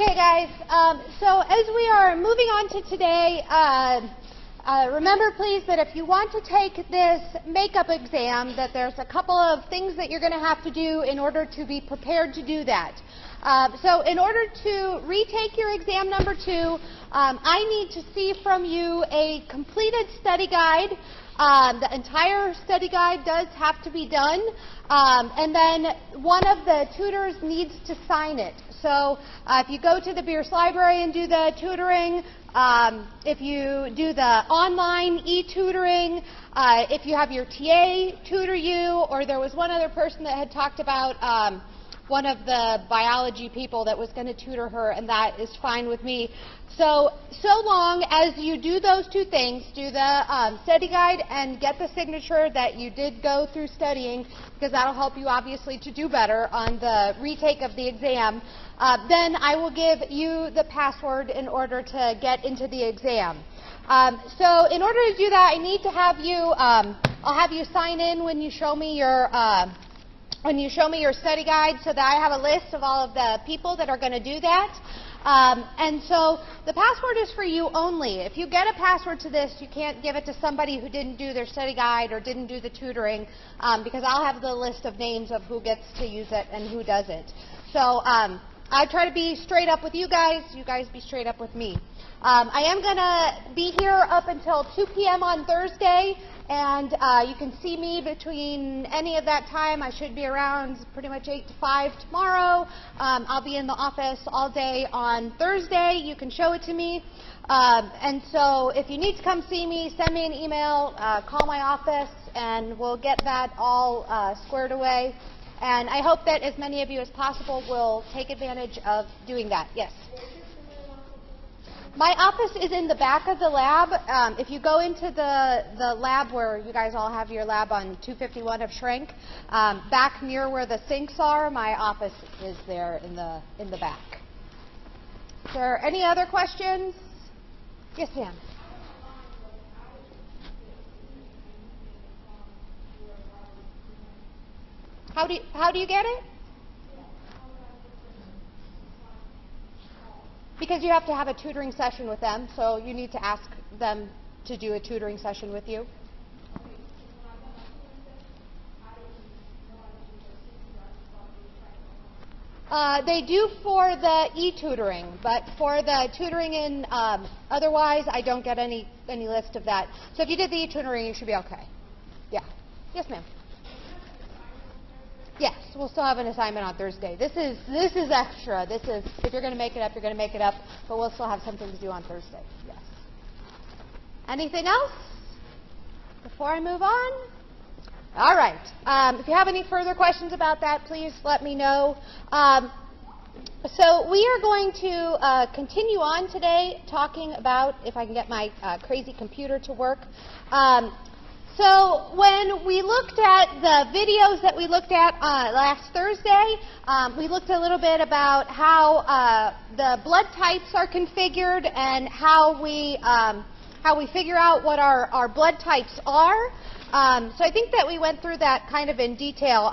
Okay, guys, so as we are moving on to today, remember please that if you want to take this makeup exam, that there's a couple of things that you're going to have to do in order to be prepared to do that. So in order to retake your exam number 2, I need to see from you a completed study guide. The entire study guide does have to be done, and then one of the tutors needs to sign it. So if you go to the Bierce Library and do the tutoring, if you do the online e-tutoring, if you have your TA tutor you, or there was one other person that had talked about one of the biology people that was going to tutor her, and that is fine with me. So long as you do those two things, do the study guide and get the signature that you did go through studying, because that'll help you obviously to do better on the retake of the exam, then I will give you the password in order to get into the exam. So in order to do that, I need to have you, I'll have you sign in when you show me your study guide, so that I have a list of all of the people that are going to do that. And so the password is for you only. If you get a password to this, you can't give it to somebody who didn't do their study guide or didn't do the tutoring, because I'll have the list of names of who gets to use it and who doesn't. So I try to be straight up with you guys be straight up with me. I am going to be here up until 2 p.m. on Thursday, and you can see me between any of that time. I should be around pretty much 8 to 5 tomorrow. I'll be in the office all day on Thursday. You can show it to me. And so if you need to come see me, send me an email, call my office, and we'll get that all squared away. And I hope that as many of you as possible will take advantage of doing that. Yes? My office is in the back of the lab. If you go into the lab where you guys all have your lab on 251 of Schrank, back near where the sinks are, my office is there in the back. Is there any other questions? Yes, Sam. How do you get it? Because you have to have a tutoring session with them, so you need to ask them to do a tutoring session with you. They do for the e-tutoring, but for the tutoring in otherwise, I don't get any list of that. So if you did the e-tutoring, you should be okay. Yeah. Yes, ma'am. Yes, we'll still have an assignment on Thursday. This is extra. This is, if you're going to make it up, you're going to make it up, but we'll still have something to do on Thursday. Yes. Anything else before I move on? All right. If you have any further questions about that, please let me know. So we are going to continue on today talking about, if I can get my crazy computer to work. So when we looked at the videos that we looked at last Thursday, we looked a little bit about how the blood types are configured and how we figure out what our blood types are. So I think that we went through that kind of in detail.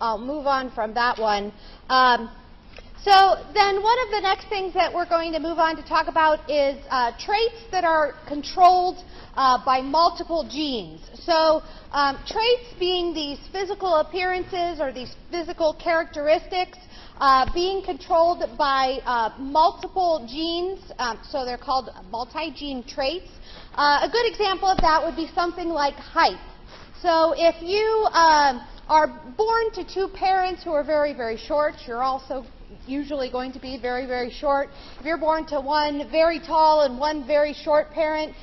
I'll move on from that one. So then one of the next things that we're going to move on to talk about is traits that are controlled by multiple genes. So traits being these physical appearances or these physical characteristics being controlled by multiple genes, so they're called multi-gene traits. A good example of that would be something like height. So if you are born to two parents who are very, very short, you're also usually going to be very, very short. If you're born to one very tall and one very short parent,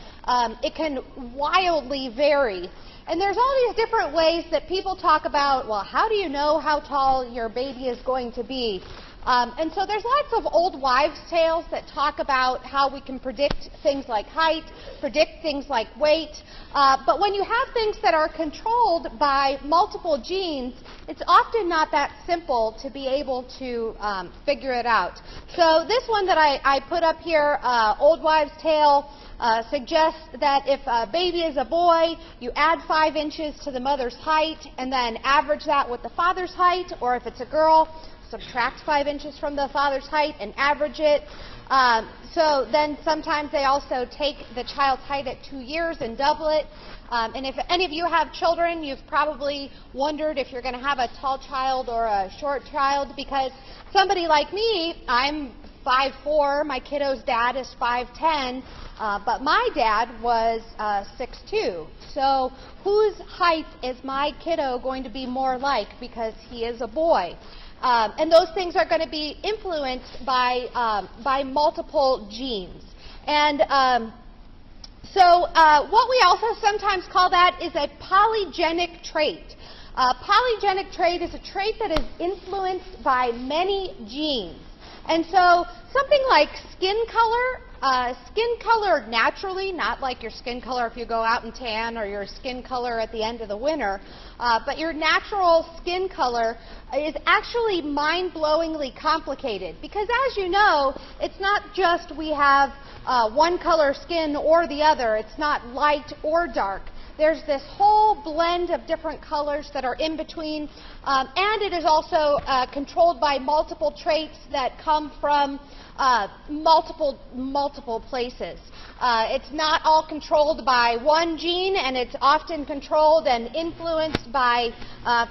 it can wildly vary. And there's all these different ways that people talk about, well, how do you know how tall your baby is going to be? And so there's lots of old wives' tales that talk about how we can predict things like height, predict things like weight. But when you have things that are controlled by multiple genes, it's often not that simple to be able to figure it out. So this one that I put up here, old wives' tale, suggests that if a baby is a boy, you add 5 inches to the mother's height and then average that with the father's height, or if it's a girl, subtract 5 inches from the father's height and average it. So then sometimes they also take the child's height at 2 years and double it. And if any of you have children, you've probably wondered if you're going to have a tall child or a short child, because somebody like me, I'm 5'4", my kiddo's dad is 5'10", but my dad was 6'2". So whose height is my kiddo going to be more like, because he is a boy? And those things are going to be influenced by multiple genes. And so what we also sometimes call that is a polygenic trait. Polygenic trait is a trait that is influenced by many genes. And so something like skin color naturally, not like your skin color if you go out and tan, or your skin color at the end of the winter, but your natural skin color is actually mind-blowingly complicated, because as you know, it's not just we have one color skin or the other. It's not light or dark. There's this whole blend of different colors that are in between, and it is also controlled by multiple traits that come from multiple places. It's not all controlled by one gene, and it's often controlled and influenced by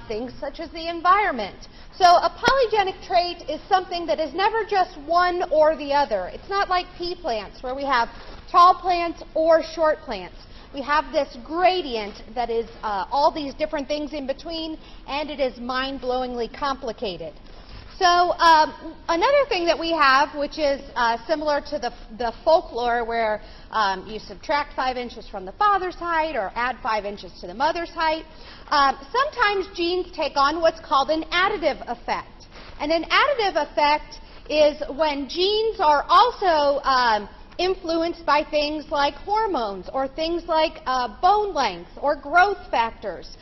things such as the environment. So a polygenic trait is something that is never just one or the other. It's not like pea plants, where we have tall plants or short plants. We have this gradient that is all these different things in between, and it is mind-blowingly complicated. So another thing that we have, which is similar to the folklore, where you subtract 5 inches from the father's height or add 5 inches to the mother's height, sometimes genes take on what's called an additive effect. And an additive effect is when genes are also influenced by things like hormones, or things like bone length or growth factors.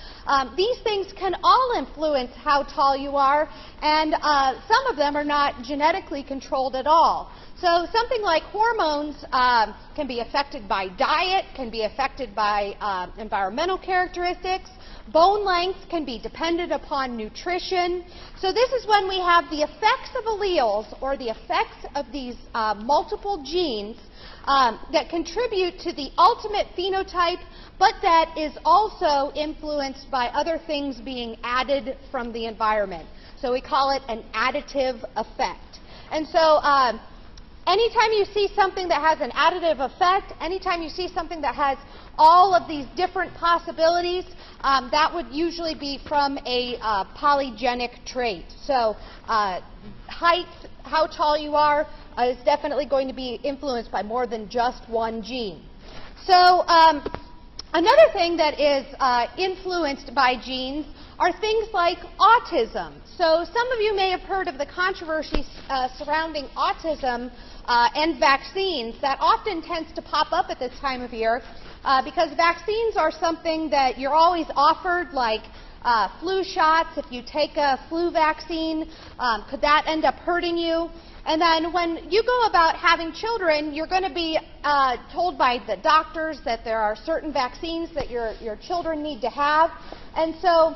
These things can all influence how tall you are, and some of them are not genetically controlled at all. So something like hormones can be affected by diet, can be affected by environmental characteristics. Bone length can be dependent upon nutrition. So this is when we have the effects of alleles, or the effects of these multiple genes that contribute to the ultimate phenotype, but that is also influenced by other things being added from the environment. So we call it an additive effect. And so anytime you see something that has an additive effect, anytime you see something that has all of these different possibilities, that would usually be from a polygenic trait. So height, how tall you are, is definitely going to be influenced by more than just one gene. So another thing that is influenced by genes are things like autism. So some of you may have heard of the controversy surrounding autism and vaccines. That often tends to pop up at this time of year because vaccines are something that you're always offered, like flu shots. If you take a flu vaccine, could that end up hurting you? And then when you go about having children, you're going to be told by the doctors that there are certain vaccines that your children need to have. And so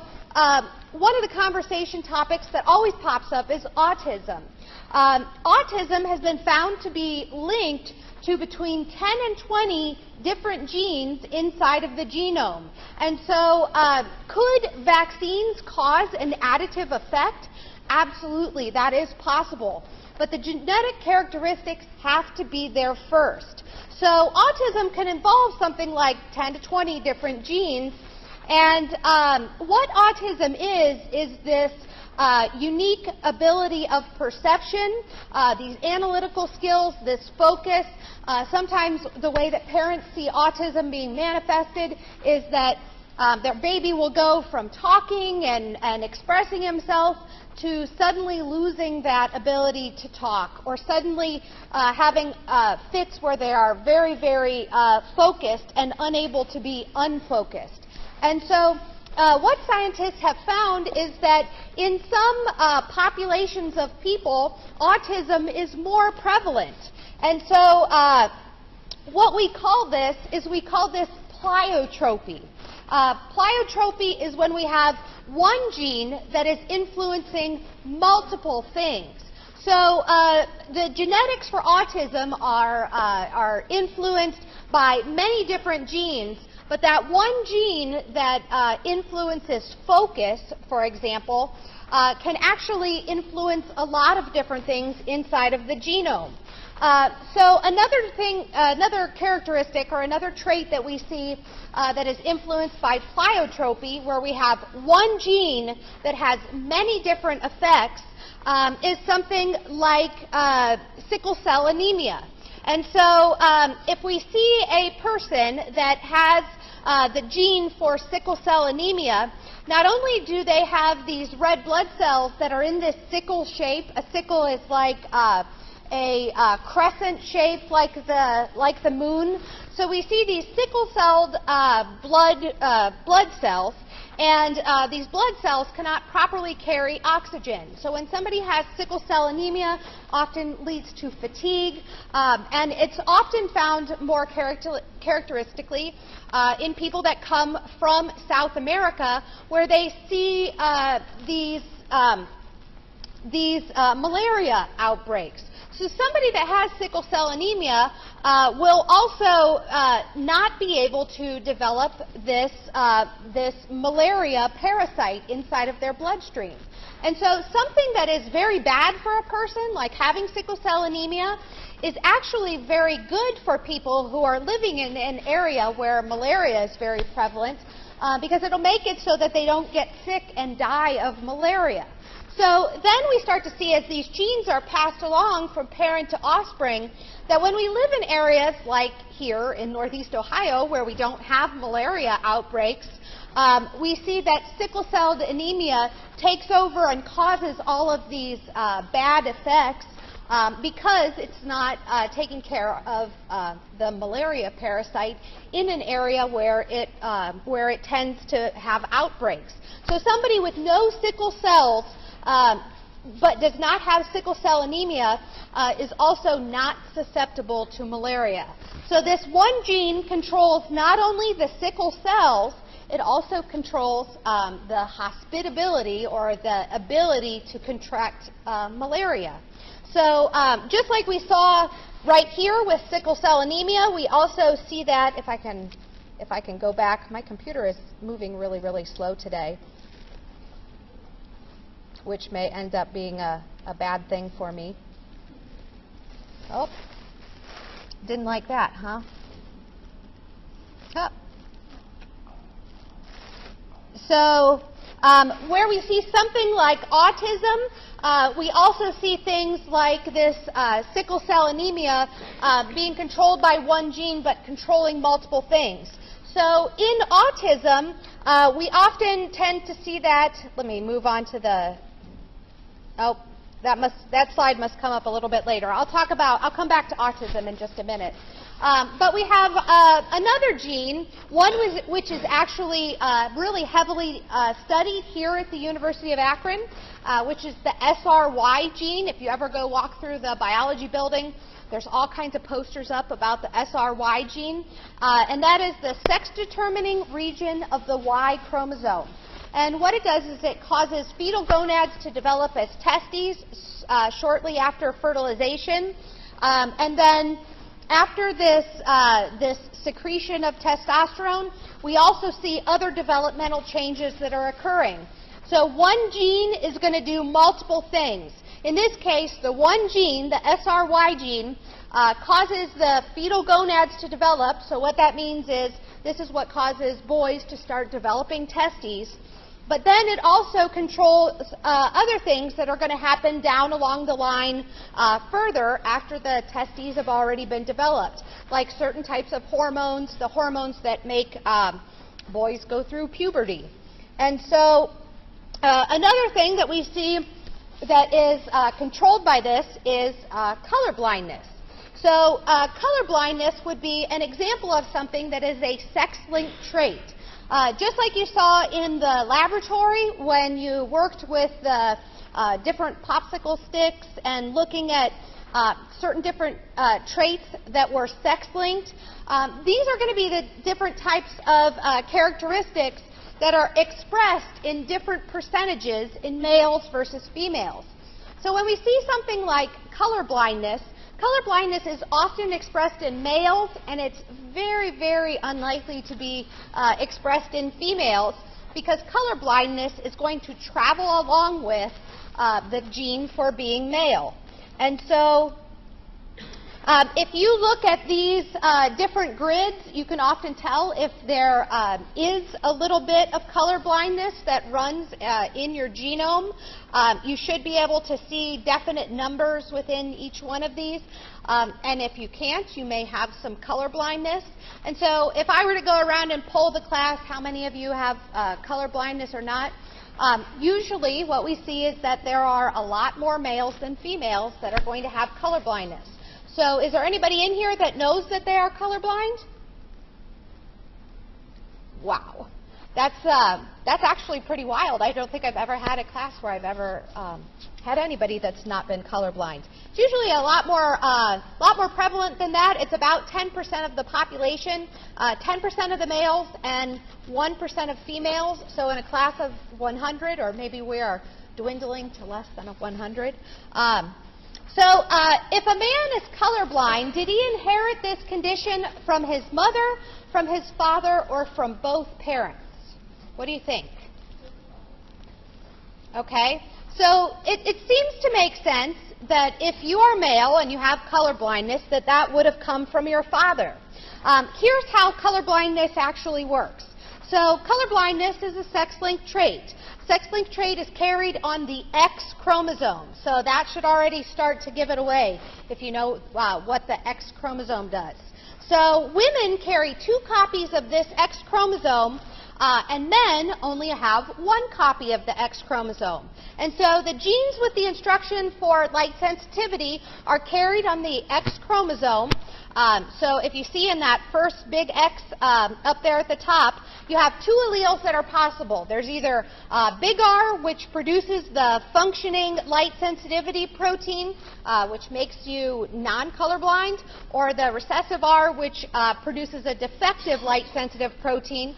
one of the conversation topics that always pops up is autism. Autism has been found to be linked to between 10 and 20 different genes inside of the genome. And so could vaccines cause an additive effect? Absolutely, that is possible. But the genetic characteristics have to be there first. So autism can involve something like 10 to 20 different genes. And what autism is this unique ability of perception, these analytical skills, this focus. Sometimes the way that parents see autism being manifested is that their baby will go from talking and expressing himself to suddenly losing that ability to talk, or suddenly having fits where they are very, very focused and unable to be unfocused. And so what scientists have found is that in some populations of people, autism is more prevalent. And so what we call this is, we call this pleiotropy. Pleiotropy is when we have one gene that is influencing multiple things. So the genetics for autism are influenced by many different genes, but that one gene that influences focus, for example, can actually influence a lot of different things inside of the genome. So another characteristic or another trait that we see that is influenced by pleiotropy, where we have one gene that has many different effects, is something like sickle cell anemia. And so if we see a person that has the gene for sickle cell anemia, not only do they have these red blood cells that are in this sickle shape. A sickle is like a crescent shape like the moon. So we see these sickle-celled blood cells, and these blood cells cannot properly carry oxygen. So when somebody has sickle cell anemia, often leads to fatigue, and it's often found more characteristically in people that come from South America, where they see these malaria outbreaks. So somebody that has sickle cell anemia will also not be able to develop this malaria parasite inside of their bloodstream. And so something that is very bad for a person, like having sickle cell anemia, is actually very good for people who are living in an area where malaria is very prevalent, because it'll make it so that they don't get sick and die of malaria. So then we start to see, as these genes are passed along from parent to offspring, that when we live in areas like here in Northeast Ohio, where we don't have malaria outbreaks, we see that sickle cell anemia takes over and causes all of these bad effects because it's not taking care of the malaria parasite in an area where it tends to have outbreaks. So somebody with no sickle cells but does not have sickle cell anemia is also not susceptible to malaria. So this one gene controls not only the sickle cells, it also controls the hospitability, or the ability to contract malaria. So just like we saw right here with sickle cell anemia, we also see that, if I can go back, my computer is moving really, really slow today, which may end up being a bad thing for me. Oh, didn't like that, huh? Oh. So where we see something like autism, we also see things like this sickle cell anemia being controlled by one gene but controlling multiple things. So in autism, we often tend to see that. Let me move on to the. Oh, that slide must come up a little bit later. I'll come back to autism in just a minute. But we have another gene, one which is actually really heavily studied here at the University of Akron, which is the SRY gene. If you ever go walk through the biology building, there's all kinds of posters up about the SRY gene. And that is the sex-determining region of the Y chromosome. And what it does is it causes fetal gonads to develop as testes shortly after fertilization. And then after this secretion of testosterone, we also see other developmental changes that are occurring. So one gene is going to do multiple things. In this case, the one gene, the SRY gene, causes the fetal gonads to develop. So what that means is this is what causes boys to start developing testes. But then it also controls other things that are going to happen down along the line further after the testes have already been developed, like certain types of hormones, the hormones that make boys go through puberty. And so another thing that we see that is controlled by this is color blindness. So color blindness would be an example of something that is a sex-linked trait. Just like you saw in the laboratory when you worked with the different popsicle sticks and looking at certain different traits that were sex-linked. These are going to be the different types of characteristics that are expressed in different percentages in males versus females. So when we see something like color blindness is often expressed in males, and it's very, very unlikely to be expressed in females, because color blindness is going to travel along with the gene for being male. And so if you look at these different grids, you can often tell if there is a little bit of color blindness that runs in your genome. You should be able to see definite numbers within each one of these. And if you can't, you may have some color blindness. And so if I were to go around and poll the class, how many of you have color blindness or not? Usually what we see is that there are a lot more males than females that are going to have color blindness. So is there anybody in here that knows that they are colorblind? Wow. That's actually pretty wild. I don't think I've ever had a class where I've ever had anybody that's not been colorblind. It's usually a lot more prevalent than that. It's about 10% of the population, 10% of the males and 1% of females. So in a class of 100, or maybe we are dwindling to less than 100. So if a man is colorblind, did he inherit this condition from his mother, from his father, or from both parents? What do you think? Okay, so it seems to make sense that if you are male and you have color blindness, that would have come from your father. Here's how color blindness actually works. So color blindness is a sex-linked trait. Sex-linked trait is carried on the X chromosome, so that should already start to give it away if you know what the X chromosome does. So women carry 2 copies of this X chromosome, and men only have 1 copy of the X chromosome. And so the genes with the instruction for light sensitivity are carried on the X chromosome. So if you see in that first big X up there at the top, you have 2 alleles that are possible. There's either big R, which produces the functioning light sensitivity protein, which makes you non-colorblind, or the recessive R, which produces a defective light sensitive protein,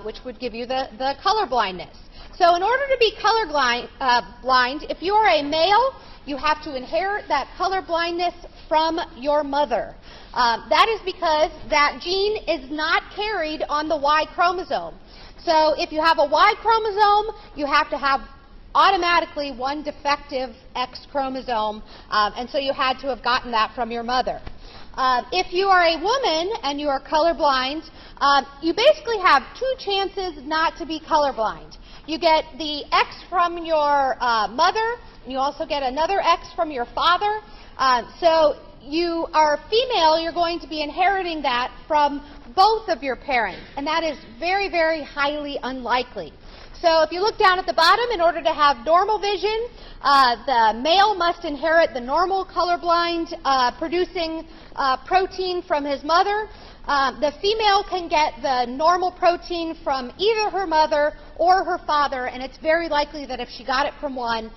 which would give you the color blindness. So in order to be colorblind, if you are a male, you have to inherit that color blindness from your mother. That is because that gene is not carried on the Y chromosome. So if you have a Y chromosome, you have to have automatically 1 defective X chromosome, and so you had to have gotten that from your mother. If you are a woman and you are colorblind, you basically have 2 chances not to be colorblind. You get the X from your mother, and you also get another X from your father. So you are female, you're going to be inheriting that from both of your parents, and that is very, very highly unlikely. So if you look down at the bottom, in order to have normal vision, the male must inherit the normal colorblind producing protein from his mother. The female can get the normal protein from either her mother or her father, and it's very likely that if she got it from one,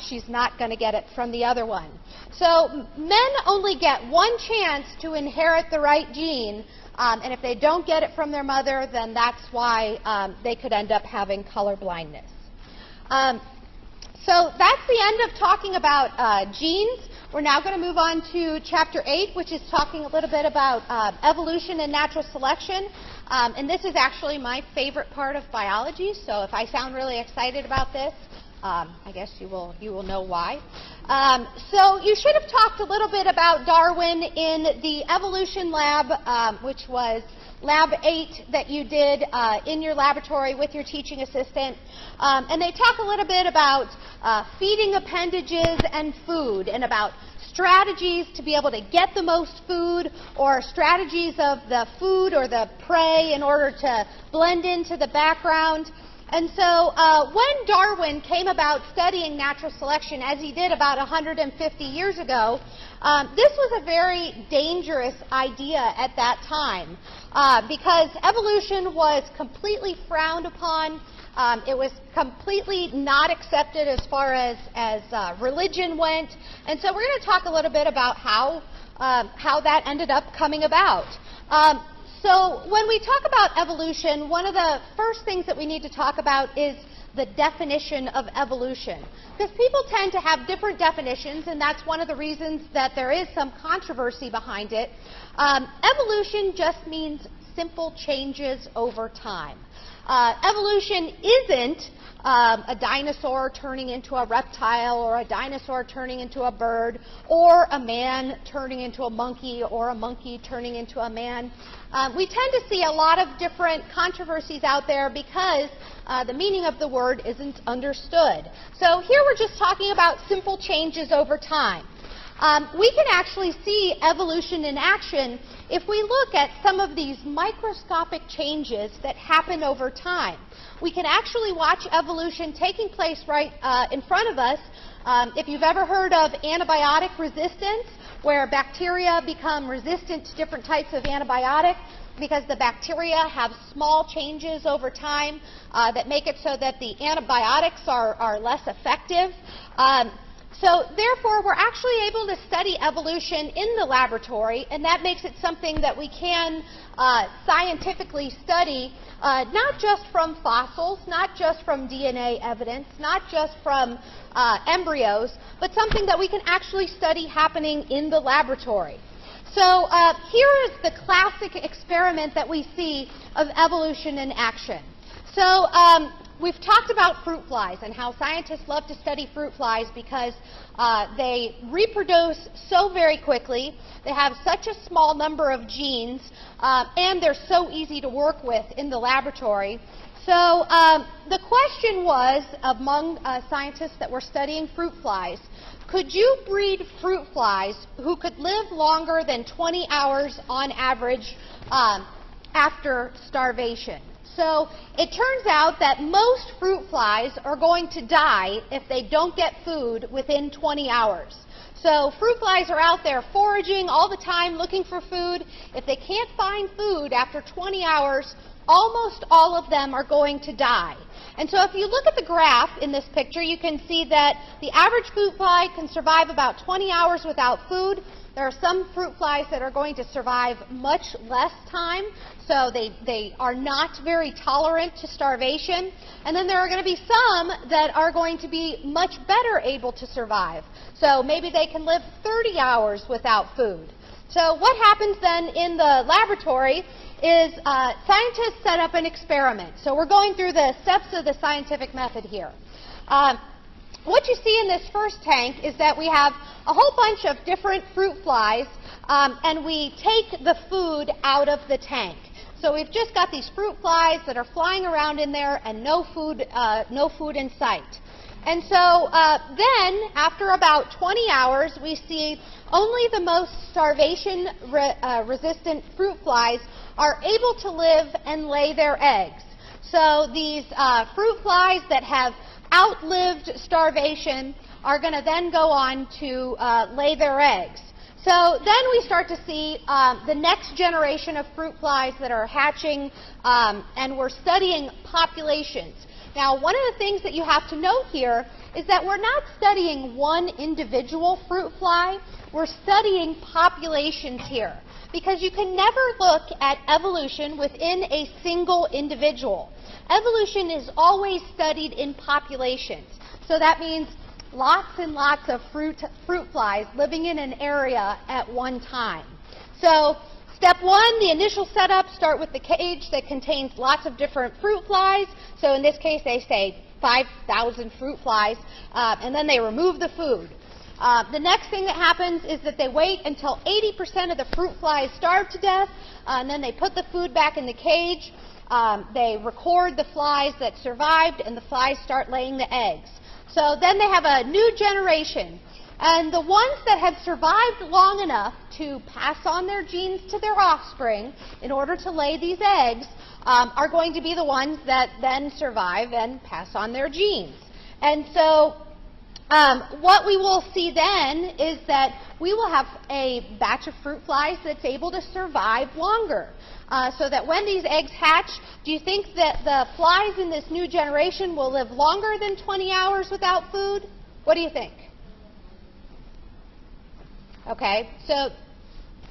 she's not going to get it from the other one. So men only get 1 chance to inherit the right gene, and if they don't get it from their mother, then that's why they could end up having color blindness. So that's the end of talking about genes. We're now going to move on to Chapter 8, which is talking a little bit about evolution and natural selection. And this is actually my favorite part of biology, so if I sound really excited about this, I guess you will know why. So you should have talked a little bit about Darwin in the evolution lab, which was Lab 8 that you did in your laboratory with your teaching assistant. And they talk a little bit about feeding appendages and food, and about strategies to be able to get the most food, or strategies of the food or the prey in order to blend into the background. And so when Darwin came about studying natural selection, as he did about 150 years ago, this was a very dangerous idea at that time, because evolution was completely frowned upon. It was completely not accepted as far as religion went. And so we're going to talk a little bit about how that ended up coming about. So when we talk about evolution, one of the first things that we need to talk about is the definition of evolution. Because people tend to have different definitions, and that's one of the reasons that there is some controversy behind it. Evolution just means simple changes over time. Evolution isn't a dinosaur turning into a reptile, or a dinosaur turning into a bird, or a man turning into a monkey, or a monkey turning into a man. We tend to see a lot of different controversies out there because the meaning of the word isn't understood. So here we're just talking about simple changes over time. We can actually see evolution in action if we look at some of these microscopic changes that happen over time. We can actually watch evolution taking place right in front of us. If you've ever heard of antibiotic resistance, where bacteria become resistant to different types of antibiotics because the bacteria have small changes over time that make it so that the antibiotics are less effective. So therefore, we're actually able to study evolution in the laboratory, and that makes it something that we can scientifically study, not just from fossils, not just from DNA evidence, not just from embryos, but something that we can actually study happening in the laboratory. So here is the classic experiment that we see of evolution in action. So we've talked about fruit flies and how scientists love to study fruit flies because they reproduce so very quickly, they have such a small number of genes, and they're so easy to work with in the laboratory. So the question was, among scientists that were studying fruit flies, could you breed fruit flies who could live longer than 20 hours on average after starvation? So it turns out that most fruit flies are going to die if they don't get food within 20 hours. So fruit flies are out there foraging all the time looking for food. If they can't find food after 20 hours, almost all of them are going to die. And so if you look at the graph in this picture, you can see that the average fruit fly can survive about 20 hours without food. There are some fruit flies that are going to survive much less time, so they are not very tolerant to starvation. And then there are going to be some that are going to be much better able to survive. So maybe they can live 30 hours without food. So what happens then in the laboratory is scientists set up an experiment. So we're going through the steps of the scientific method here. What you see in this first tank is that we have a whole bunch of different fruit flies, and we take the food out of the tank. So we've just got these fruit flies that are flying around in there and no food in sight. And so then, after about 20 hours, we see only the most starvation-resistant fruit flies are able to live and lay their eggs. So these fruit flies that have outlived starvation are going to then go on to lay their eggs. So then we start to see the next generation of fruit flies that are hatching, and we're studying populations. Now, one of the things that you have to note here is that we're not studying one individual fruit fly, we're studying populations here. Because you can never look at evolution within a single individual. Evolution is always studied in populations. So that means lots and lots of fruit flies living in an area at one time. So step one, the initial setup, start with the cage that contains lots of different fruit flies. So in this case, they say 5,000 fruit flies, and then they remove the food. The next thing that happens is that they wait until 80% of the fruit flies starve to death, and then they put the food back in the cage. They record the flies that survived, and the flies start laying the eggs. So then they have a new generation. And the ones that have survived long enough to pass on their genes to their offspring in order to lay these eggs are going to be the ones that then survive and pass on their genes. And so What we will see then is that we will have a batch of fruit flies that's able to survive longer. So that when these eggs hatch, do you think that the flies in this new generation will live longer than 20 hours without food? What do you think? Okay, so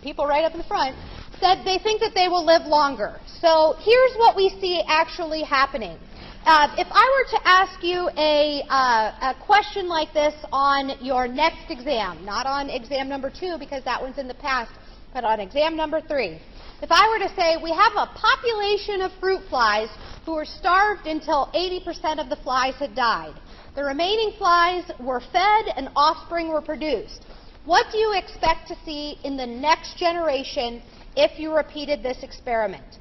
people right up in the front said they think that they will live longer. So here's what we see actually happening. If I were to ask you a question like this on your next exam, not on exam number 2 because that one's in the past, but on exam number 3. If I were to say we have a population of fruit flies who were starved until 80% of the flies had died. The remaining flies were fed and offspring were produced. What do you expect to see in the next generation if you repeated this experiment?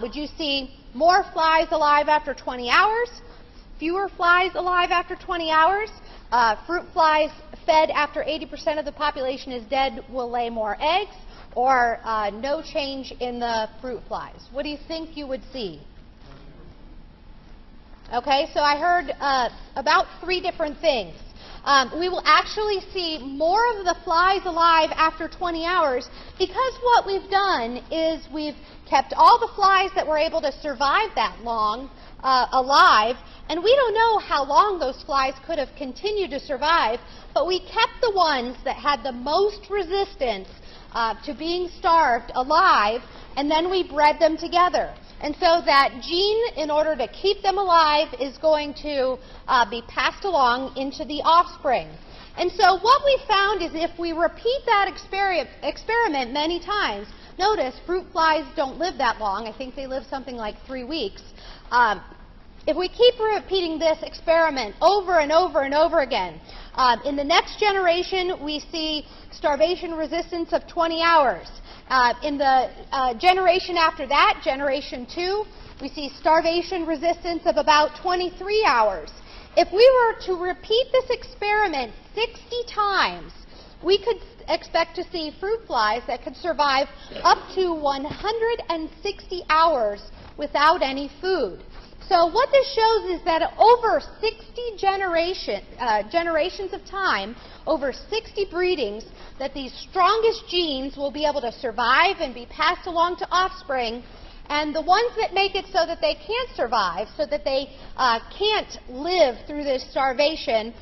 Would you see more flies alive after 20 hours? Fewer flies alive after 20 hours? Fruit flies fed after 80% of the population is dead will lay more eggs? Or no change in the fruit flies? What do you think you would see? Okay, so I heard about 3 different things. We will actually see more of the flies alive after 20 hours because what we've done is we've kept all the flies that were able to survive that long alive, and we don't know how long those flies could have continued to survive, but we kept the ones that had the most resistance to being starved alive, and then we bred them together. And so that gene, in order to keep them alive, is going to be passed along into the offspring. And so what we found is if we repeat that experiment many times, notice fruit flies don't live that long. I think they live something like 3 weeks. If we keep repeating this experiment over and over and over again, in the next generation we see starvation resistance of 20 hours. In the generation after that, generation 2, we see starvation resistance of about 23 hours. If we were to repeat this experiment 60 times, we could expect to see fruit flies that could survive up to 160 hours without any food. So what this shows is that over 60 generations of time, over 60 breedings, that these strongest genes will be able to survive and be passed along to offspring, and the ones that make it so that they can't survive, so that they can't live through this starvation,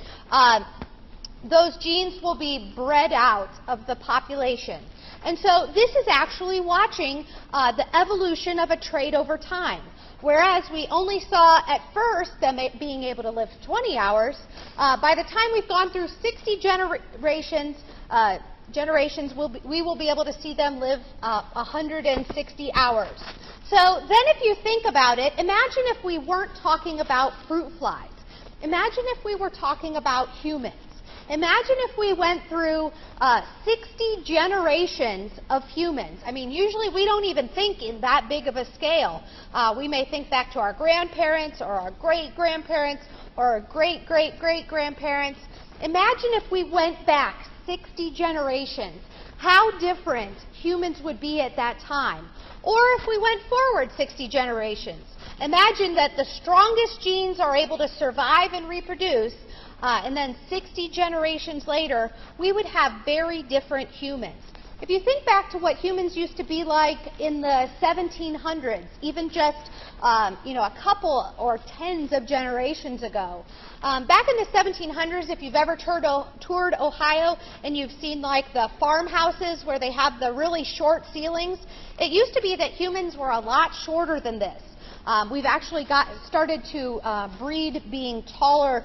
those genes will be bred out of the population. And so this is actually watching the evolution of a trait over time. Whereas we only saw at first them being able to live 20 hours, by the time we've gone through 60 generations, we will be able to see them live 160 hours. So then if you think about it, imagine if we weren't talking about fruit flies. Imagine if we were talking about humans. Imagine if we went through 60 generations of humans. I mean, usually we don't even think in that big of a scale. We may think back to our grandparents or our great-grandparents or our great-great-great-grandparents. Imagine if we went back 60 generations, how different humans would be at that time. Or if we went forward 60 generations. Imagine that the strongest genes are able to survive and reproduce, and then 60 generations later, we would have very different humans. If you think back to what humans used to be like in the 1700s, even just a couple or tens of generations ago. Back in the 1700s, if you've ever toured Ohio and you've seen like the farmhouses where they have the really short ceilings, it used to be that humans were a lot shorter than this. We've actually started to breed being taller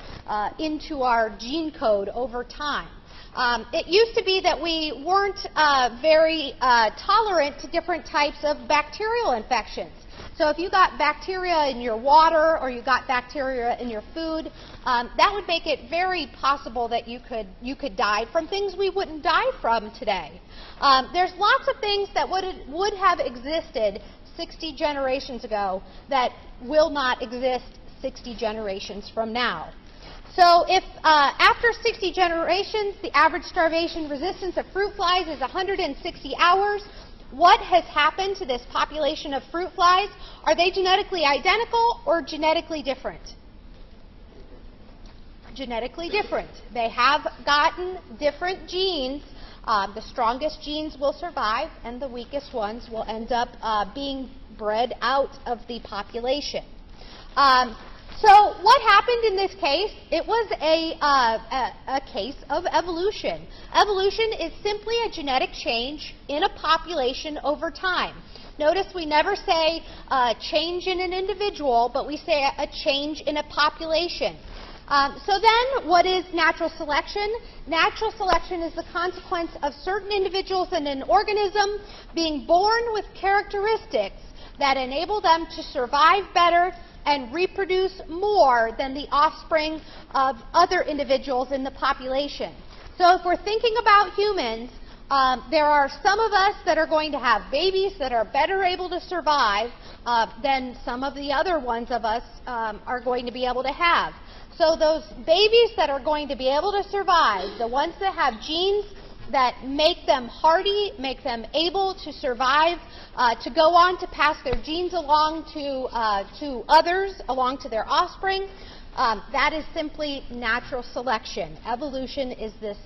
into our gene code over time. It used to be that we weren't very tolerant to different types of bacterial infections. So if you got bacteria in your water or you got bacteria in your food, that would make it very possible that you could die from things we wouldn't die from today. There's lots of things that would have existed 60 generations ago that will not exist 60 generations from now. So if after 60 generations, the average starvation resistance of fruit flies is 160 hours, what has happened to this population of fruit flies? Are they genetically identical or genetically different? genetically different. They have gotten different genes. The strongest genes will survive, and the weakest ones will end up being bred out of the population. So what happened in this case? It was a case of evolution. Evolution is simply a genetic change in a population over time. Notice we never say change in an individual, but we say a change in a population. So then, what is natural selection? Natural selection is the consequence of certain individuals in an organism being born with characteristics that enable them to survive better and reproduce more than the offspring of other individuals in the population. So if we're thinking about humans, there are some of us that are going to have babies that are better able to survive than some of the other ones of us are going to be able to have. So those babies that are going to be able to survive, the ones that have genes that make them hardy, make them able to survive, to go on to pass their genes along to others, along to their offspring, that is simply natural selection. Evolution is this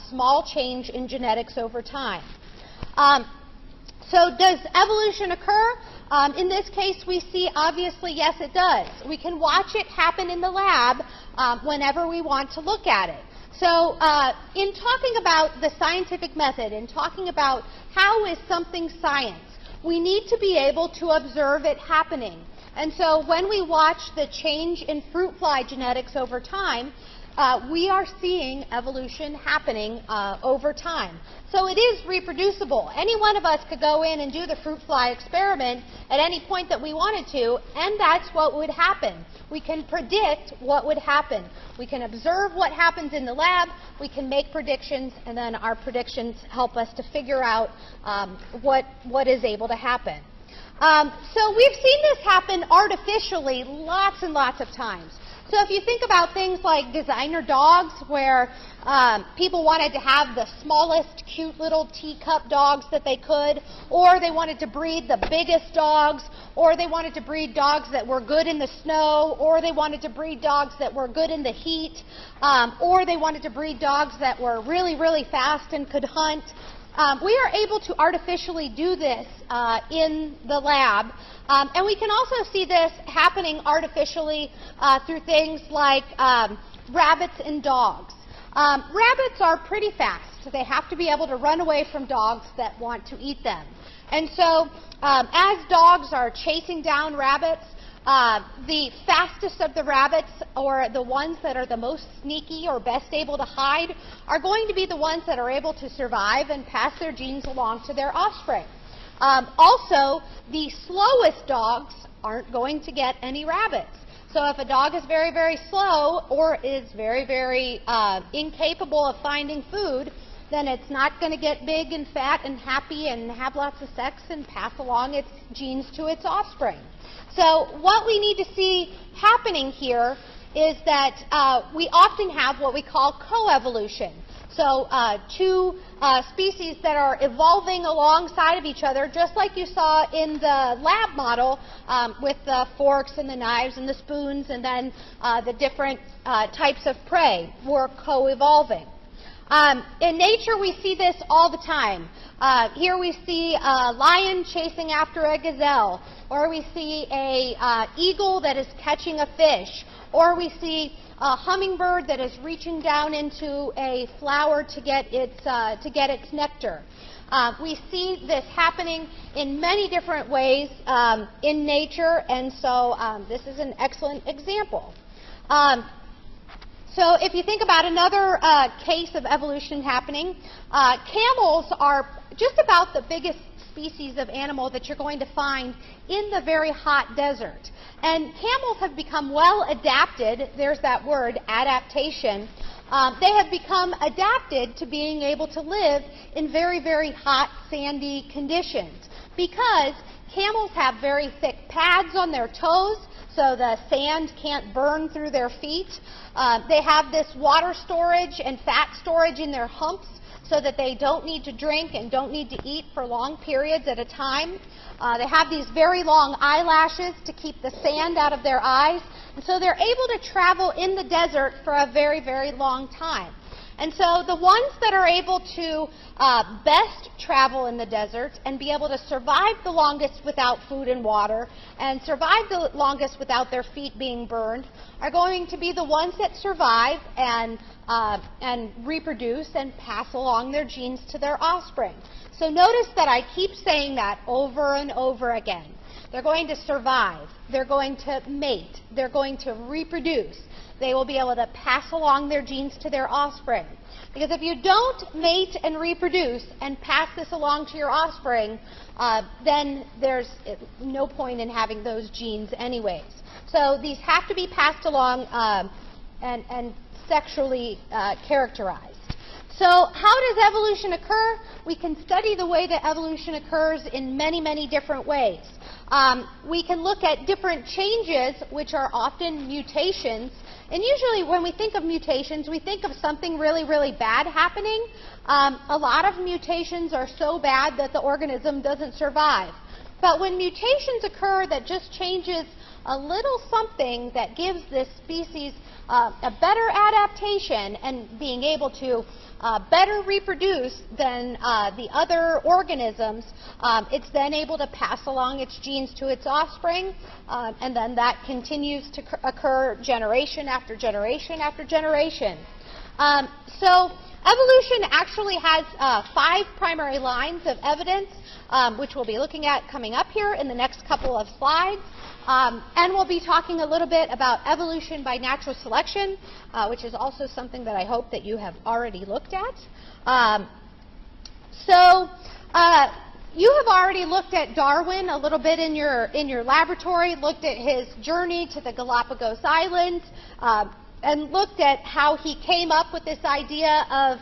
small change in genetics over time. So does evolution occur? In this case, we see, obviously, yes, it does. We can watch it happen in the lab whenever we want to look at it. So in talking about the scientific method, in talking about how is something science, we need to be able to observe it happening. And so when we watch the change in fruit fly genetics over time, we are seeing evolution happening over time. So it is reproducible. Any one of us could go in and do the fruit fly experiment at any point that we wanted to, and that's what would happen. We can predict what would happen. We can observe what happens in the lab, we can make predictions, and then our predictions help us to figure out what is able to happen. So we've seen this happen artificially lots and lots of times. So if you think about things like designer dogs, where people wanted to have the smallest, cute little teacup dogs that they could, or they wanted to breed the biggest dogs, or they wanted to breed dogs that were good in the snow, or they wanted to breed dogs that were good in the heat, or they wanted to breed dogs that were really, really fast and could hunt. We are able to artificially do this in the lab, and we can also see this happening artificially through things like rabbits and dogs. Rabbits are pretty fast. They have to be able to run away from dogs that want to eat them. And so as dogs are chasing down rabbits, the fastest of the rabbits, or the ones that are the most sneaky or best able to hide, are going to be the ones that are able to survive and pass their genes along to their offspring. Also, the slowest dogs aren't going to get any rabbits. So if a dog is very, very slow, or is very, very incapable of finding food, then it's not going to get big and fat and happy and have lots of sex and pass along its genes to its offspring. So what we need to see happening here is that we often have what we call coevolution. So two species that are evolving alongside of each other, just like you saw in the lab model with the forks and the knives and the spoons, and then the different types of prey were co-evolving. In nature, we see this all the time. Here we see a lion chasing after a gazelle, or we see a eagle that is catching a fish, or we see a hummingbird that is reaching down into a flower to get its nectar. We see this happening in many different ways in nature, and so this is an excellent example. So if you think about another case of evolution happening, camels are just about the biggest species of animal that you're going to find in the very hot desert. And camels have become well adapted, there's that word, adaptation. They have become adapted to being able to live in very, very hot, sandy conditions, because camels have very thick pads on their toes, so the sand can't burn through their feet. They have this water storage and fat storage in their humps, so that they don't need to drink and don't need to eat for long periods at a time. They have these very long eyelashes to keep the sand out of their eyes, and so they're able to travel in the desert for a very, very long time. And so the ones that are able to best travel in the desert and be able to survive the longest without food and water and survive the longest without their feet being burned are going to be the ones that survive and reproduce and pass along their genes to their offspring. So notice that I keep saying that over and over again. They're going to survive. They're going to mate. They're going to reproduce. They will be able to pass along their genes to their offspring. Because if you don't mate and reproduce and pass this along to your offspring, then there's no point in having those genes anyways. So these have to be passed along and sexually characterized. So how does evolution occur? We can study the way that evolution occurs in many, many different ways. We can look at different changes, which are often mutations. And usually when we think of mutations, we think of something really, really bad happening. A lot of mutations are so bad that the organism doesn't survive. But when mutations occur that just changes a little something that gives this species a better adaptation and being able to better reproduce than the other organisms, it's then able to pass along its genes to its offspring, and then that continues to occur generation after generation after generation. So evolution actually has 5 primary lines of evidence, which we'll be looking at coming up here in the next couple of slides. And we'll be talking a little bit about evolution by natural selection, which is also something that I hope that you have already looked at. You have already looked at Darwin a little bit in your laboratory, looked at his journey to the Galapagos Islands, and looked at how he came up with this idea of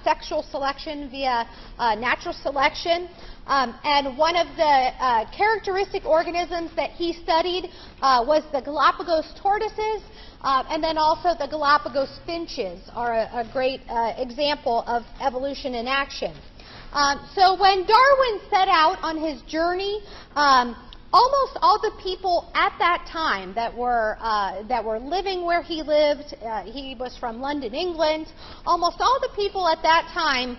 sexual selection via natural selection. And one of the characteristic organisms that he studied was the Galapagos tortoises, and then also the Galapagos finches are a great example of evolution in action. So when Darwin set out on his journey, almost all the people at that time that were living where he lived, he was from London, England, almost all the people at that time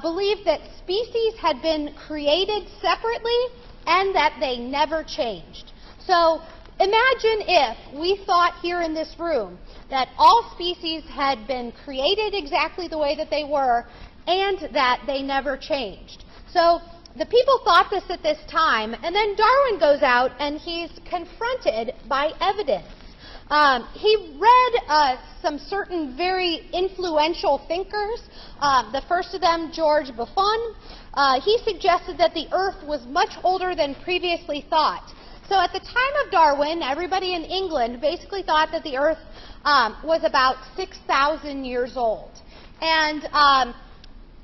believed that species had been created separately and that they never changed. So imagine if we thought here in this room that all species had been created exactly the way that they were and that they never changed. So the people thought this at this time, and then Darwin goes out and he's confronted by evidence. He read some certain very influential thinkers. The first of them, George Buffon. He suggested that the Earth was much older than previously thought. So at the time of Darwin, everybody in England basically thought that the Earth was about 6,000 years old. And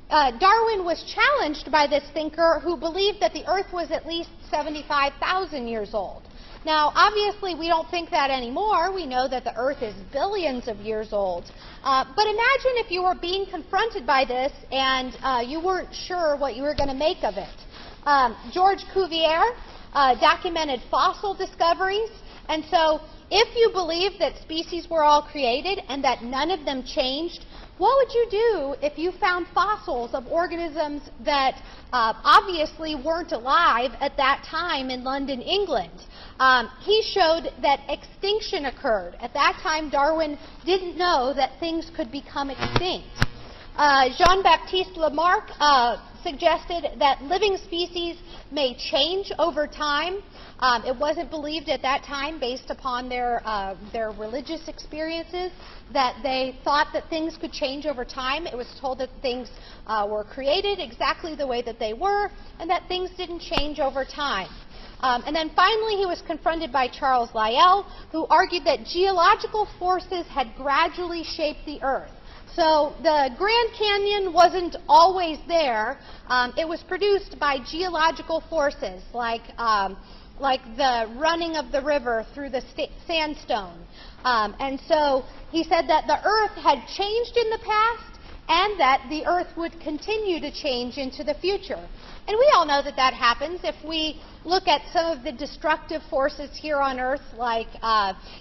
Darwin was challenged by this thinker who believed that the Earth was at least 75,000 years old. Now, obviously, we don't think that anymore. We know that the Earth is billions of years old. But imagine if you were being confronted by this and you weren't sure what you were going to make of it. George Cuvier documented fossil discoveries. And so if you believe that species were all created and that none of them changed, what would you do if you found fossils of organisms that obviously weren't alive at that time in London, England? He showed that extinction occurred. At that time, Darwin didn't know that things could become extinct. Jean-Baptiste Lamarck suggested that living species may change over time. It wasn't believed at that time, based upon their religious experiences, that they thought that things could change over time. It was told that things were created exactly the way that they were, and that things didn't change over time. And then finally, he was confronted by Charles Lyell, who argued that geological forces had gradually shaped the Earth. So the Grand Canyon wasn't always there. It was produced by geological forces, like the running of the river through the sandstone. And so he said that the Earth had changed in the past, and that the Earth would continue to change into the future. And we all know that that happens if we look at some of the destructive forces here on Earth, like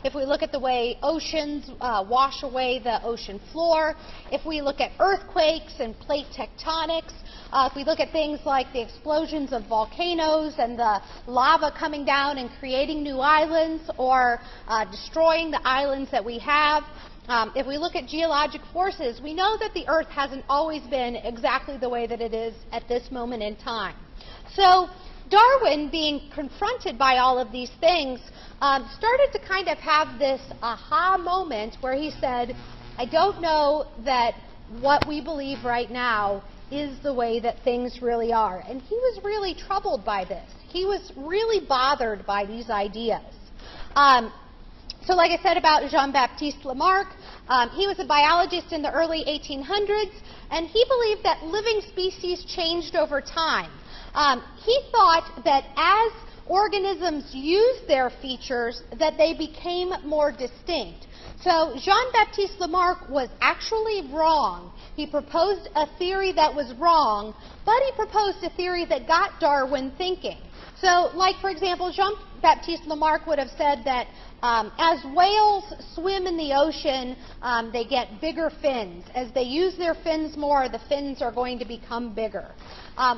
if we look at the way oceans wash away the ocean floor, if we look at earthquakes and plate tectonics, if we look at things like the explosions of volcanoes and the lava coming down and creating new islands or destroying the islands that we have, if we look at geologic forces, we know that the Earth hasn't always been exactly the way that it is at this moment in time. So Darwin, being confronted by all of these things, started to kind of have this aha moment where he said, I don't know that what we believe right now is the way that things really are. And he was really troubled by this. He was really bothered by these ideas. So like I said about Jean-Baptiste Lamarck, he was a biologist in the early 1800s, and he believed that living species changed over time. He thought that as organisms used their features, that they became more distinct. So Jean-Baptiste Lamarck was actually wrong. He proposed a theory that was wrong, but he proposed a theory that got Darwin thinking. So, like, for example, Jean-Baptiste Lamarck would have said that as whales swim in the ocean, they get bigger fins. As they use their fins more, the fins are going to become bigger.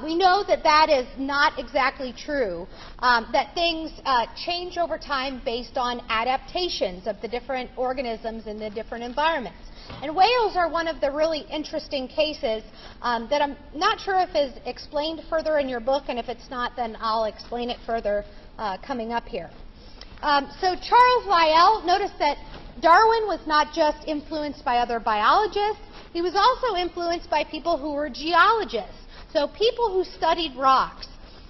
We know that that is not exactly true, that things change over time based on adaptations of the different organisms in the different environments. And whales are one of the really interesting cases that I'm not sure if is explained further in your book, and if it's not, then I'll explain it further coming up here. So Charles Lyell, notice that Darwin was not just influenced by other biologists, he was also influenced by people who were geologists, so people who studied rocks.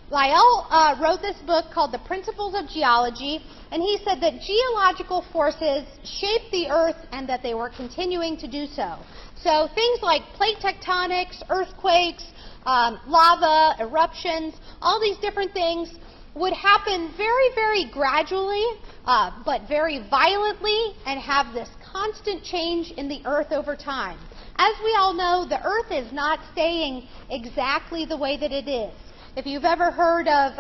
Lyell wrote this book called The Principles of Geology, and he said that geological forces shaped the Earth and that they were continuing to do so. So things like plate tectonics, earthquakes, lava, eruptions, all these different things would happen very, very gradually, but very violently, and have this constant change in the Earth over time. As we all know, the Earth is not staying exactly the way that it is. If you've ever heard of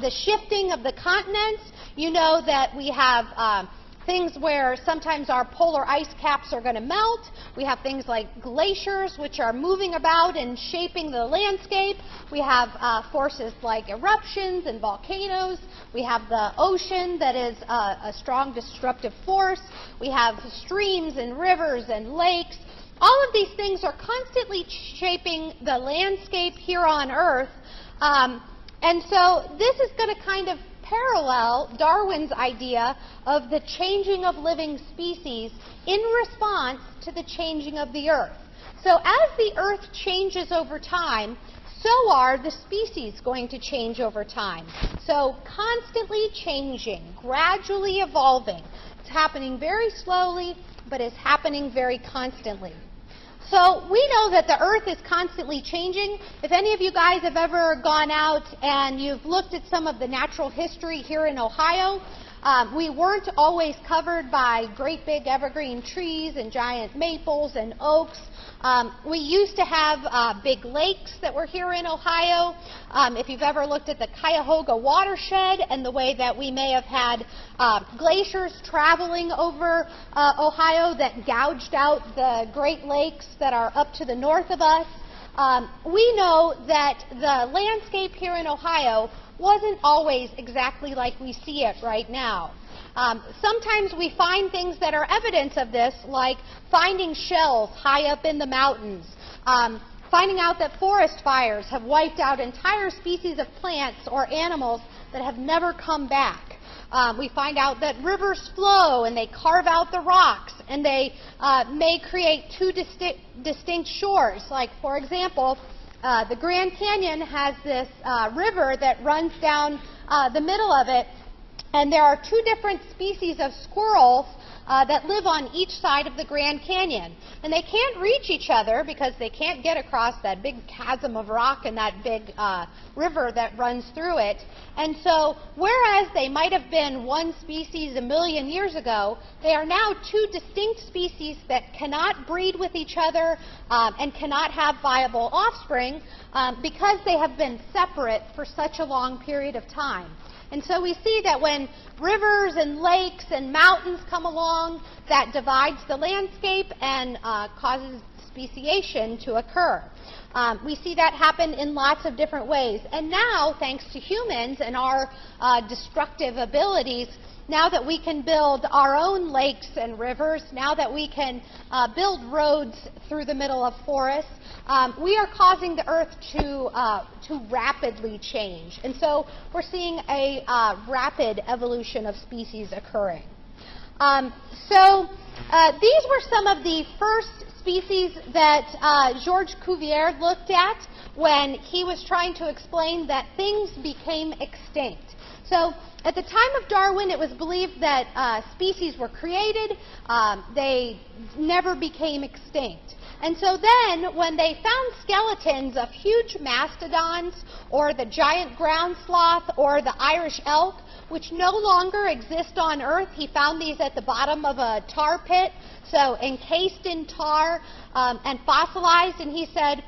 the shifting of the continents, you know that we have things where sometimes our polar ice caps are going to melt. We have things like glaciers, which are moving about and shaping the landscape. We have forces like eruptions and volcanoes. We have the ocean that is a strong disruptive force. We have streams and rivers and lakes. All of these things are constantly shaping the landscape here on Earth. And so this is going to kind of parallel Darwin's idea of the changing of living species in response to the changing of the Earth. So as the Earth changes over time, so are the species going to change over time. So constantly changing, gradually evolving. It's happening very slowly, but it's happening very constantly. So we know that the Earth is constantly changing. If any of you guys have ever gone out and you've looked at some of the natural history here in Ohio, we weren't always covered by great big evergreen trees and giant maples and oaks. We used to have big lakes that were here in Ohio. If you've ever looked at the Cuyahoga watershed and the way that we may have had glaciers traveling over Ohio that gouged out the Great Lakes that are up to the north of us, we know that the landscape here in Ohio wasn't always exactly like we see it right now. Sometimes we find things that are evidence of this, like finding shells high up in the mountains, finding out that forest fires have wiped out entire species of plants or animals that have never come back. We find out that rivers flow and they carve out the rocks, and they may create two distinct shores. Like, for example, the Grand Canyon has this river that runs down the middle of it, And there are 2 different species of squirrels that live on each side of the Grand Canyon. And they can't reach each other because they can't get across that big chasm of rock and that big river that runs through it. And so, whereas they might have been one species a million years ago, they are now 2 distinct species that cannot breed with each other and cannot have viable offspring because they have been separate for such a long period of time. And so we see that when rivers and lakes and mountains come along, that divides the landscape and causes speciation to occur. We see that happen in lots of different ways. And now, thanks to humans and our destructive abilities, now that we can build our own lakes and rivers, now that we can build roads through the middle of forests, we are causing the earth to rapidly change. And so we're seeing a rapid evolution of species occurring. These were some of the first species that Georges Cuvier looked at when he was trying to explain that things became extinct. So at the time of Darwin, it was believed that species were created, they never became extinct. And so then, when they found skeletons of huge mastodons, or the giant ground sloth, or the Irish elk, which no longer exist on Earth, he found these at the bottom of a tar pit, so encased in tar and fossilized, and he said,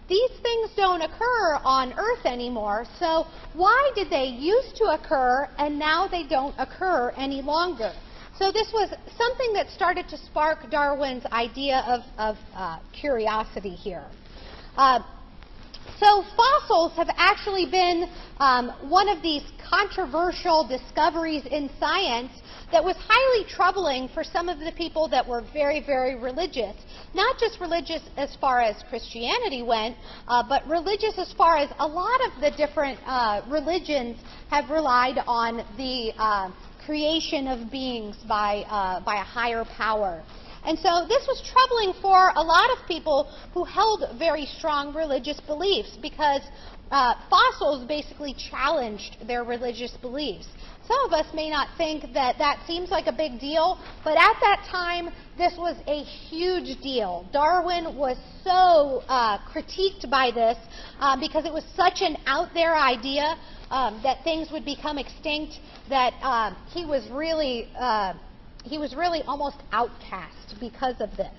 these things don't occur on Earth anymore, so why did they used to occur and now they don't occur any longer? So this was something that started to spark Darwin's idea of curiosity here. So fossils have actually been one of these controversial discoveries in science that was highly troubling for some of the people that were very, very religious. Not just religious as far as Christianity went, but religious as far as a lot of the different religions have relied on the creation of beings by a higher power. And so this was troubling for a lot of people who held very strong religious beliefs because fossils basically challenged their religious beliefs. Some of us may not think that that seems like a big deal, but at that time, this was a huge deal. Darwin was so critiqued by this because it was such an out-there idea that things would become extinct that he was really almost outcast because of this.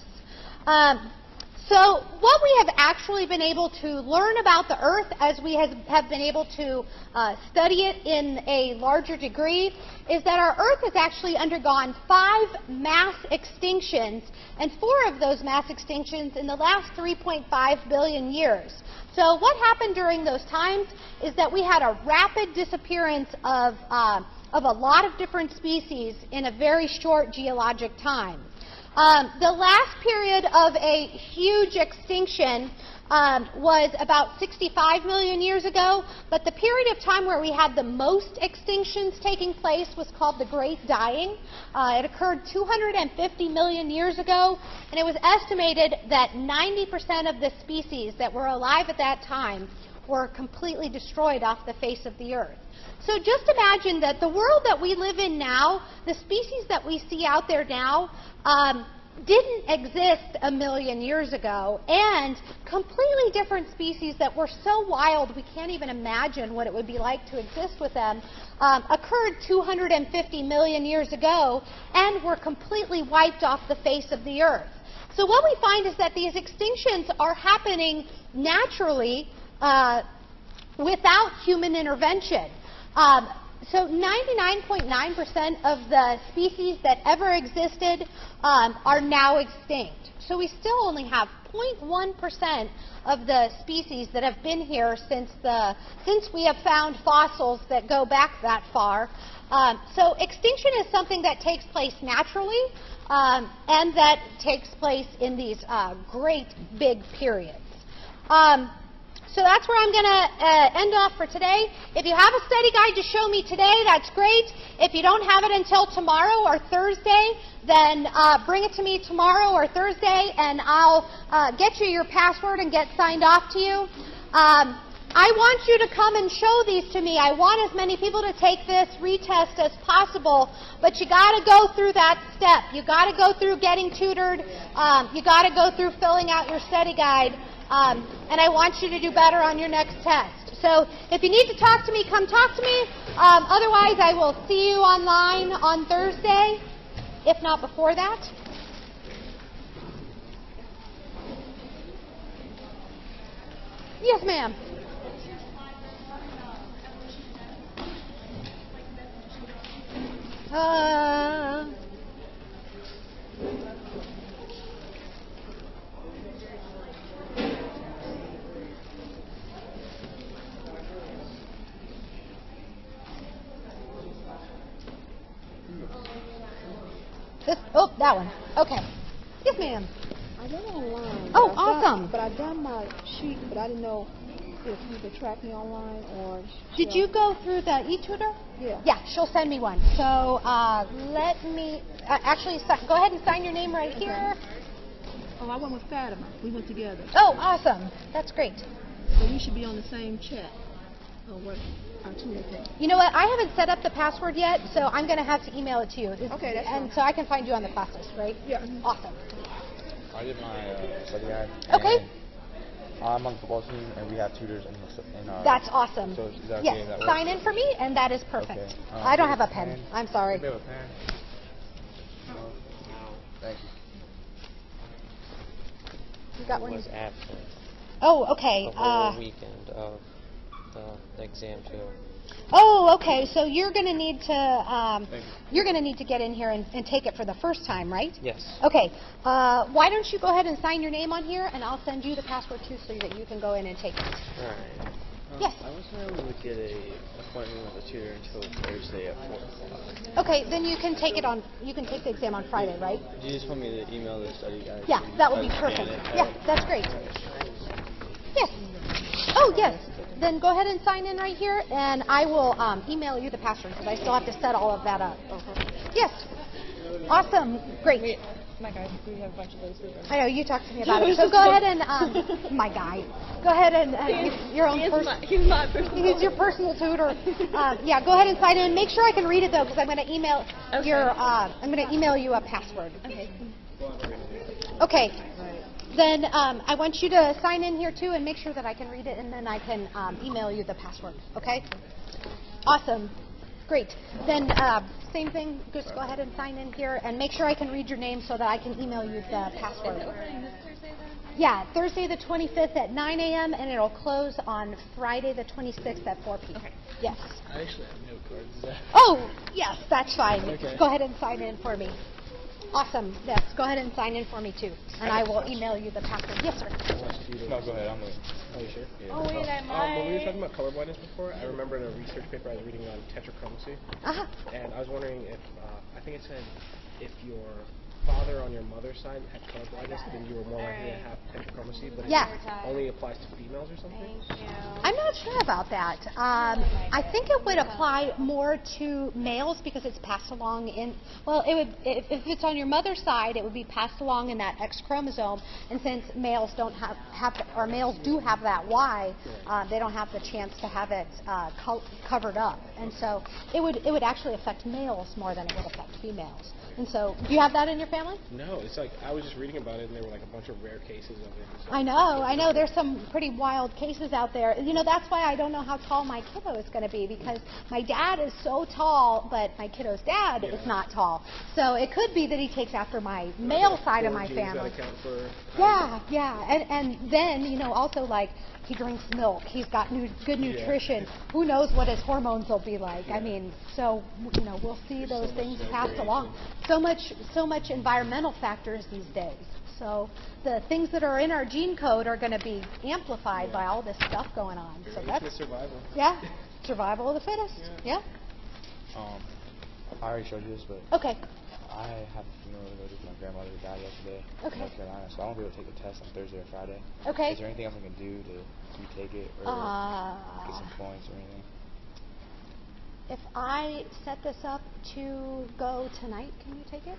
So what we have actually been able to learn about the Earth as we have been able to study it in a larger degree is that our Earth has actually undergone 5 mass extinctions, and 4 of those mass extinctions in the last 3.5 billion years. So what happened during those times is that we had a rapid disappearance of a lot of different species in a very short geologic time. The last period of a huge extinction was about 65 million years ago, but the period of time where we had the most extinctions taking place was called the Great Dying. It occurred 250 million years ago, and it was estimated that 90% of the species that were alive at that time were completely destroyed off the face of the Earth. So just imagine that the world that we live in now, the species that we see out there now, didn't exist a million years ago, and completely different species that were so wild we can't even imagine what it would be like to exist with them, occurred 250 million years ago and were completely wiped off the face of the Earth. So what we find is that these extinctions are happening naturally without human intervention. So 99.9% of the species that ever existed are now extinct. So we still only have 0.1% of the species that have been here since we have found fossils that go back that far. So extinction is something that takes place naturally and that takes place in these great big periods. So that's where I'm going to end off for today. If you have a study guide to show me today, that's great. If you don't have it until tomorrow or Thursday, then bring it to me tomorrow or Thursday, and I'll get you your password and get signed off to you. I want you to come and show these to me. I want as many people to take this retest as possible, but you got to go through that step. You got to go through getting tutored. You got to go through filling out your study guide, and I want you to do better on your next test. So if you need to talk to me, come talk to me. Otherwise, I will see you online on Thursday, if not before that. Yes, ma'am. That one. Okay. Yes, ma'am. I went online. Oh, awesome. But I got my sheet, but I didn't know if you could track me online or... Did you go through the e-tutor? Yeah. Yeah, she'll send me one. So let me, actually, go ahead and sign your name right here. Oh, I went with Fatima. We went together. Oh, awesome. That's great. So we should be on the same chat. Oh, what our tutor can. You know what? I haven't set up the password yet, so I'm going to have to email it to you. Okay, that's And fine. so I can find you on the class list, right? Yeah. Awesome. I did my study guide. Okay. and I'm on the football team, and we have tutors in our... That's awesome. So is that okay? Yes, That works? sign in for me, and that is perfect. Okay. I don't have a Do pen. you have I'm sorry. Do you have a pen? No. Thank you. You got one? was absent Oh, okay. the whole weekend of the exam too. Oh, okay. So you're going to need to Thank you. you're going to need to get in here and take it for the first time, right? Yes. Okay. Why don't you go ahead and sign your name on here, and I'll send you the password too, so that you can go in and take it. All right. Yes. I wasn't able to get a appointment with a tutor until Thursday at 4:00. Okay. Then you can take it on. You can take the exam on Friday, right? Do you just want me to email the study guide? Yeah, that would be perfect. Yeah, that's great. Yes. Oh, yes. Then go ahead and sign in right here, and I will email you the password because I still have to set all of that up. Yes. Awesome. Great. My guy, we have a bunch of those too. I know, you talked to me about it. So go ahead and, my guy, go ahead and, your own person. He's my personal. He's your personal tutor. Yeah, go ahead and sign in. Make sure I can read it though, because I'm going to email I'm going to email you a password. Okay. Okay. Then I want you to sign in here too and make sure that I can read it, and then I can email you the password. Okay? Awesome. Great. Then same thing, just go ahead and sign in here and make sure I can read your name so that I can email you the password. Yeah, Thursday the 25th at 9 a.m. and it'll close on Friday the 26th at 4 p.m. Yes. I actually have no cards. Is that... Oh, yes, that's fine. Okay. Go ahead and sign in for me. Awesome. Yes, go ahead and sign in for me too. And I will email you the password. Yes, sir. No, go ahead. I'm waiting. Are you sure? Yeah. Oh, wait, I When we were might. talking about colorblindness before, I remember in a research paper I was reading on tetrachromacy, Uh-huh. and I was wondering if, I think it said, if your father on your mother's side had colorblindness, then you were more likely to have tetrachromacy, but Yeah. it only applies to females or something? Thank you. I'm not sure about that. I think it would apply more to males because it's passed along in, well, it would, if it's on your mother's side, it would be passed along in that X chromosome. And since males don't have or males do have that Y, they don't have the chance to have it covered up. And so it would actually affect males more than it would affect females. And so, do you have that in your family? No, it's like, I was just reading about it, and there were like a bunch of rare cases of it. and so- I know. There's some pretty wild cases out there. You know, that's why I don't know how tall my kiddo is going to be, because my dad is so tall, but my kiddo's dad is not tall. So it could be that he takes after my male side of my Genes that family. account for Yeah. And then, you know, also like he drinks milk, he's got good nutrition. Who knows what his hormones will be like? I mean, so, you know, we'll see those things passed along. So much environmental factors these days. So the things that are in our gene code are going to be amplified by all this stuff going on. So Variation of that's, survival. yeah, survival of the fittest. Yeah. I already showed you this, but Okay. I have a funeral to go to. My grandmother died yesterday Okay. in North Carolina, so I won't be able to take the test on Thursday or Friday. Okay. Is there anything else I can do to retake it or get some points or anything? If I set this up to go tonight, can you take it?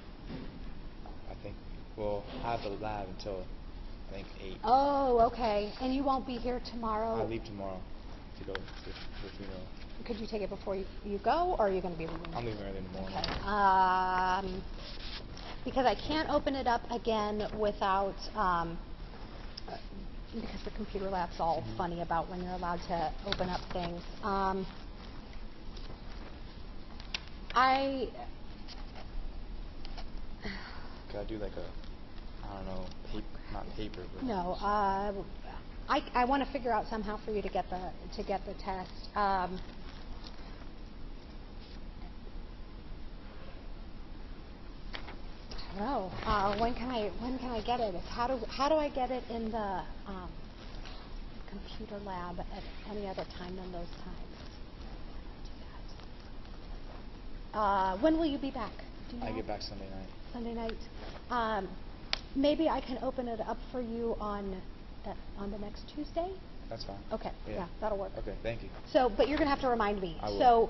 I think, well, I have the lab until, I think, 8. Oh, okay. And you won't be here tomorrow? I leave tomorrow. to go to the funeral. Could you take it before you go, or are you going to be leaving? I'm leaving early in the morning. Okay. Because I can't open it up again without, because the computer lab's all funny about when you're allowed to open up things. Could I do like I don't know, not paper, but... No, I want to figure out somehow for you to get the test. I don't know. When can I get it? How do I get it in the computer lab at any other time than those times? When will you be back? Do you know? I get back Sunday night. Sunday night. Maybe I can open it up for you on the next Tuesday. That's fine. Okay. Yeah, that'll work. Okay, thank you. So, but you're gonna have to remind me. I will. So,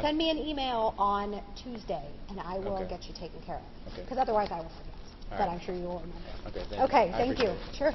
send me an email on Tuesday, and I will Okay. get you taken care of. Okay. Because otherwise, I will forget. All But right. I'm sure you will remember. Okay, thank you. Okay. I Thank you. appreciate it. Sure.